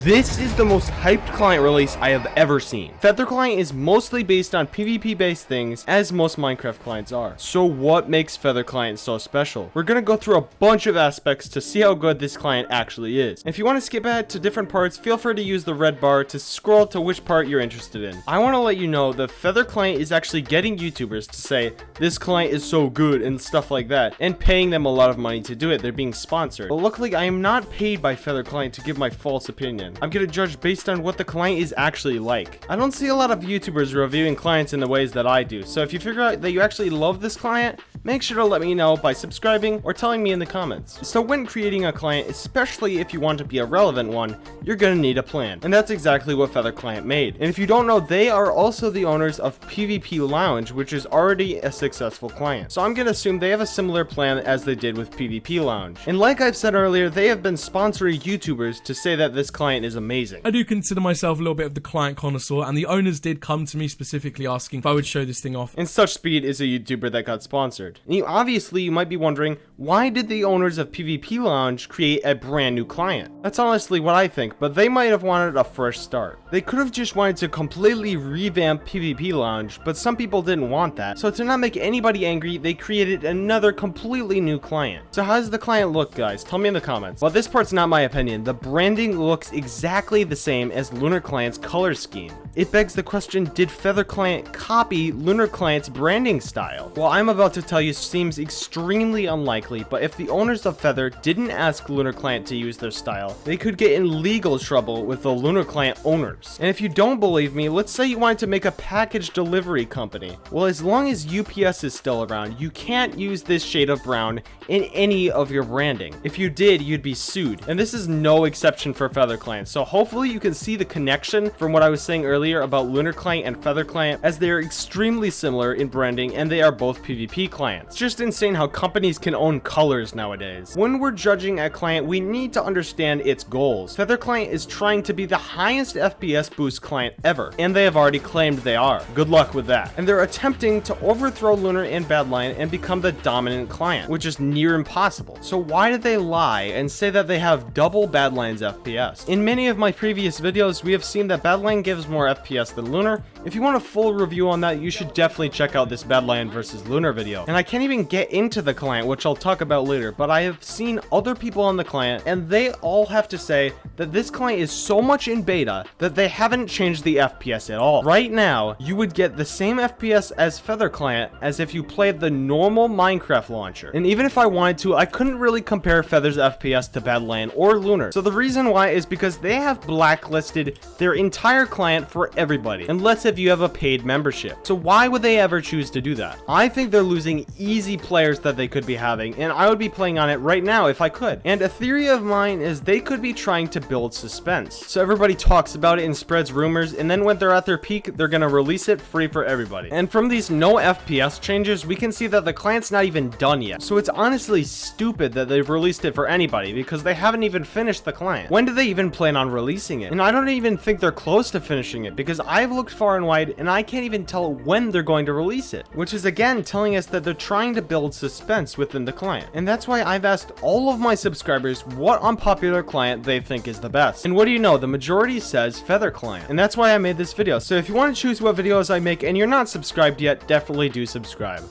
This is the most hyped client release I have ever seen. Feather Client is mostly based on PvP based things, as most Minecraft clients are. So what makes Feather Client so special? We're gonna go through a bunch of aspects to see how good this client actually is. If you want to skip ahead to different parts, feel free to use the red bar to scroll to which part you're interested in. I want to let you know that Feather Client is actually getting YouTubers to say, this client is so good and stuff like that, and paying them a lot of money to do it. They're being sponsored. But luckily, I am not paid by Feather Client to give my false opinion. I'm gonna judge based on what the client is actually like. I don't see a lot of YouTubers reviewing clients in the ways that I do, so if you figure out that you actually love this client, make sure to let me know by subscribing or telling me in the comments. So when creating a client, especially if you want to be a relevant one, you're gonna need a plan. And that's exactly what Feather Client made. And if you don't know, they are also the owners of PvP Lounge, which is already a successful client. So I'm gonna assume they have a similar plan as they did with PvP Lounge. And like I've said earlier, they have been sponsoring YouTubers to say that this client is amazing. I do consider myself a little bit of the client connoisseur, and the owners did come to me specifically asking if I would show this thing off. And Such Speed is a YouTuber that got sponsored. And you might be wondering, why did the owners of PvP Lounge create a brand new client? That's honestly what I think, but they might have wanted a fresh start. They could have just wanted to completely revamp PvP Lounge, but some people didn't want that. So to not make anybody angry, they created another completely new client. So how does the client look, guys? Tell me in the comments. Well, this part's not my opinion. The branding looks exactly the same as Lunar Client's color scheme. It begs the question, did Feather Client copy Lunar Client's branding style? Well, I'm about to tell you seems extremely unlikely, but if the owners of Feather didn't ask Lunar Client to use their style, they could get in legal trouble with the Lunar Client owners. And if you don't believe me, let's say you wanted to make a package delivery company. Well, as long as UPS is still around, you can't use this shade of brown in any of your branding. If you did, you'd be sued. And this is no exception for Feather Client, so hopefully you can see the connection from what I was saying earlier about Lunar Client and Feather Client, as they are extremely similar in branding and they are both PvP clients. It's just insane how companies can own colors nowadays. When we're judging a client, we need to understand its goals. Feather Client is trying to be the highest FPS boost client ever, and they have already claimed they are. Good luck with that. And they're attempting to overthrow Lunar and Badlion and become the dominant client, which is near impossible. So why did they lie and say that they have double Badlion's FPS? In many of my previous videos, we have seen that Badlion gives more FPS than Lunar. If you want a full review on that, you should definitely check out this Badlion versus Lunar video. And I can't even get into the client, which I'll talk about later, but I have seen other people on the client, and they all have to say that this client is so much in beta that they haven't changed the FPS at all. Right now, you would get the same FPS as Feather Client as if you played the normal Minecraft launcher. And even if I wanted to, I couldn't really compare Feather's FPS to Badlion or Lunar. So the reason why is because they have blacklisted their entire client for everybody, unless if you have a paid membership. So why would they ever choose to do that? I think they're losing easy players that they could be having, and I would be playing on it right now if I could. And a theory of mine is they could be trying to build suspense. So everybody talks about it and spreads rumors, and then when they're at their peak, they're gonna release it free for everybody. And from these no FPS changes, we can see that the client's not even done yet. So it's honestly stupid that they've released it for anybody, because they haven't even finished the client. When do they even plan on releasing it? And I don't even think they're close to finishing it, because I've looked far and wide and I can't even tell when they're going to release it, which is again telling us that they're trying to build suspense within the client. And that's why I've asked all of my subscribers what unpopular client they think is the best. And what do you know? The majority says Feather Client. And that's why I made this video. So if you want to choose what videos I make and you're not subscribed yet, definitely do subscribe.